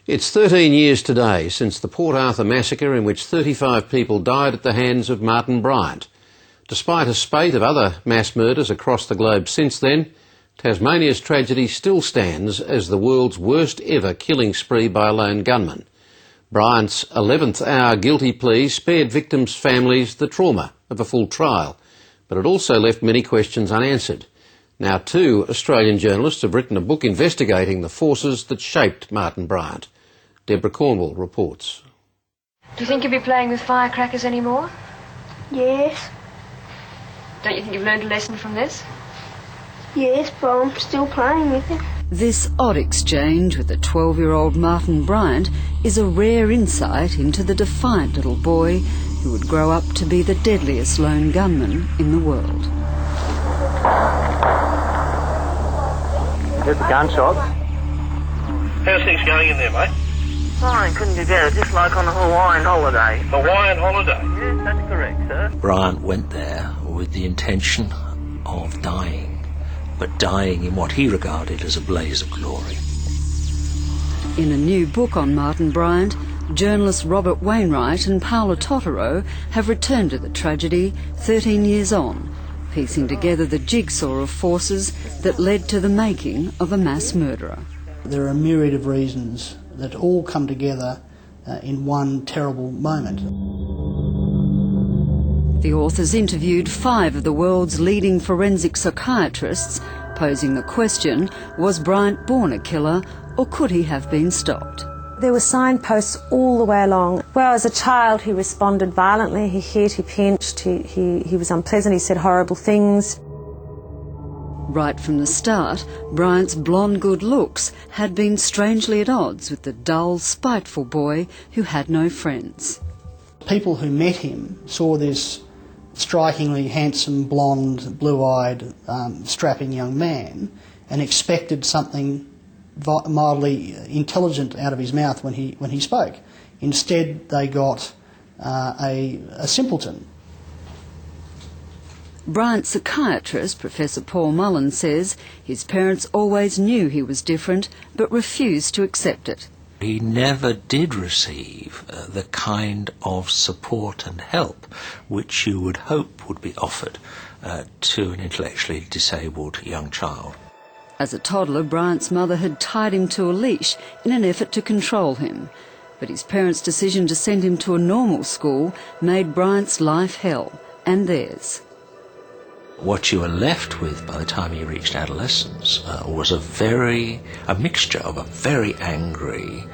It's 13 years today since the Port Arthur Massacre, in which 35 people died at the hands of Martin Bryant. Despite a spate of other mass murders across the globe since then, Tasmania's tragedy still stands as the world's worst ever killing spree by a lone gunman. Bryant's 11th hour guilty plea spared victims' families the trauma of a full trial, but it also left many questions unanswered. Now 2 Australian journalists have written a book investigating the forces that shaped Martin Bryant. Deborah Cornwall reports. Do you think you'll be playing with firecrackers anymore? Yes. Don't you think you've learned a lesson from this? Yes, but I'm still playing with it. This odd exchange with the 12-year-old Martin Bryant is a rare insight into the defiant little boy who would grow up to be the deadliest lone gunman in the world. Heard the gunshots. How's things going in there, mate? Fine, couldn't do better, just like on a Hawaiian holiday. Hawaiian holiday? Yes, that's correct, sir. Bryant went there with the intention of dying, but dying in what he regarded as a blaze of glory. In a new book on Martin Bryant, journalists Robert Wainwright and Paula Totaro have returned to the tragedy 13 years on, piecing together the jigsaw of forces that led to the making of a mass murderer. There are a myriad of reasons that all come together in one terrible moment. The authors interviewed 5 of the world's leading forensic psychiatrists, posing the question, was Bryant born a killer or could he have been stopped? There were signposts all the way along. Well, as a child he responded violently, he hit, he pinched, he was unpleasant, he said horrible things. Right from the start, Bryant's blonde good looks had been strangely at odds with the dull, spiteful boy who had no friends. People who met him saw this strikingly handsome, blonde, blue-eyed, strapping young man and expected something mildly intelligent out of his mouth when he spoke. Instead, they got a simpleton. Bryant's psychiatrist, Professor Paul Mullen, says his parents always knew he was different but refused to accept it. He never did receive the kind of support and help which you would hope would be offered to an intellectually disabled young child. As a toddler, Bryant's mother had tied him to a leash in an effort to control him, but his parents' decision to send him to a normal school made Bryant's life hell, and theirs. What you were left with by the time he reached adolescence was a mixture of a very angry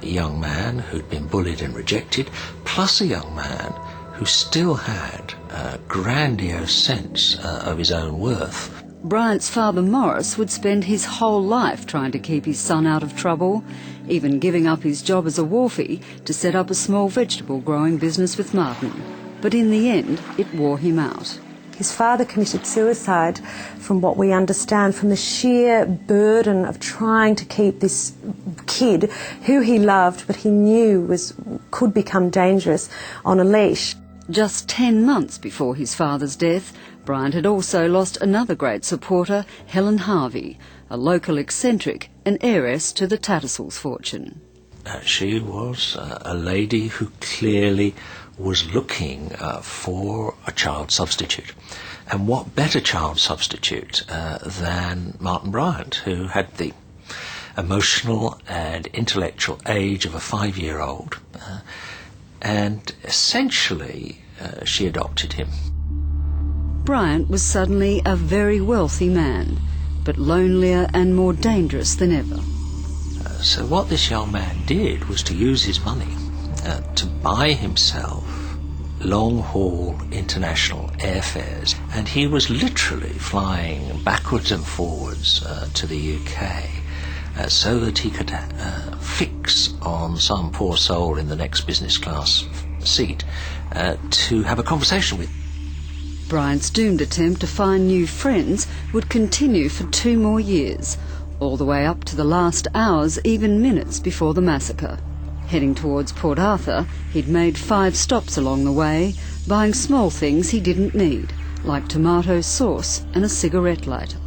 young man who'd been bullied and rejected, plus a young man who still had a grandiose sense of his own worth. Bryant's father, Morris, would spend his whole life trying to keep his son out of trouble, even giving up his job as a wharfie to set up a small vegetable growing business with Martin. But in the end, it wore him out. His father committed suicide, from what we understand, from the sheer burden of trying to keep this kid, who he loved but he knew could become dangerous, on a leash. Just 10 months before his father's death, Bryant had also lost another great supporter, Helen Harvey, a local eccentric and heiress to the Tattersalls fortune. She was a lady who clearly was looking for a child substitute. And what better child substitute than Martin Bryant, who had the emotional and intellectual age of a 5-year-old, and essentially she adopted him. Bryant was suddenly a very wealthy man, but lonelier and more dangerous than ever. So what this young man did was to use his money to buy himself long-haul international airfares, and he was literally flying backwards and forwards to the UK so that he could fix on some poor soul in the next business class seat to have a conversation with. Bryant's doomed attempt to find new friends would continue for 2 more years, all the way up to the last hours, even minutes before the massacre. Heading towards Port Arthur, he'd made 5 stops along the way, buying small things he didn't need, like tomato sauce and a cigarette lighter.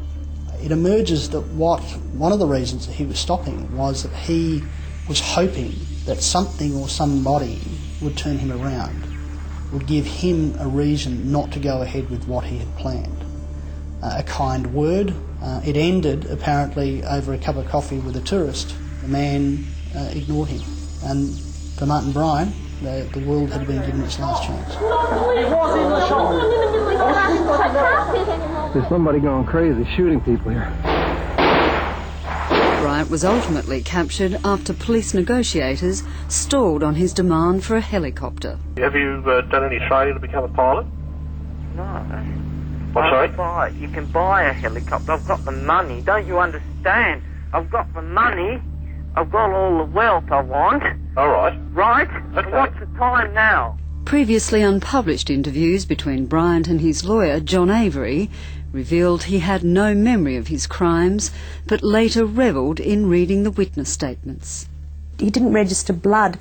It emerges that one of the reasons that he was stopping was that he was hoping that something or somebody would turn him around, would give him a reason not to go ahead with what he had planned. A kind word. It ended apparently over a cup of coffee with a tourist. The man ignored him, and for Martin Bryant, the world had been given its last chance. There's somebody going crazy shooting people here. Bryant was ultimately captured after police negotiators stalled on his demand for a helicopter. Have you done any training to become a pilot? No. I'm sorry? You can buy a helicopter. I've got the money. Don't you understand? I've got the money. I've got all the wealth I want. All right. Right? But Okay. what's the time now? Previously unpublished interviews between Bryant and his lawyer, John Avery, revealed he had no memory of his crimes, but later revelled in reading the witness statements. He didn't register blood.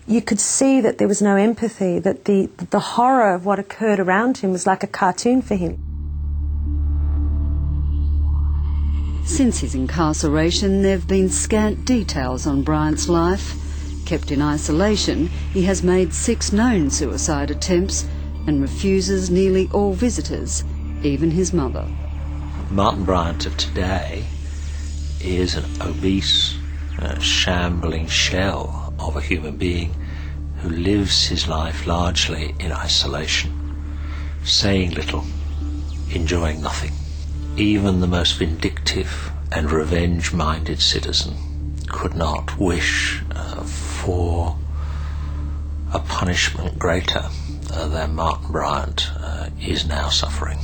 You could see that there was no empathy, that the horror of what occurred around him was like a cartoon for him. Since his incarceration, there have been scant details on Bryant's life. Kept in isolation, he has made 6 known suicide attempts and refuses nearly all visitors, even his mother. Martin Bryant of today is an obese, shambling shell of a human being who lives his life largely in isolation, saying little, enjoying nothing. Even the most vindictive and revenge-minded citizen could not wish for a punishment greater than Martin Bryant is now suffering.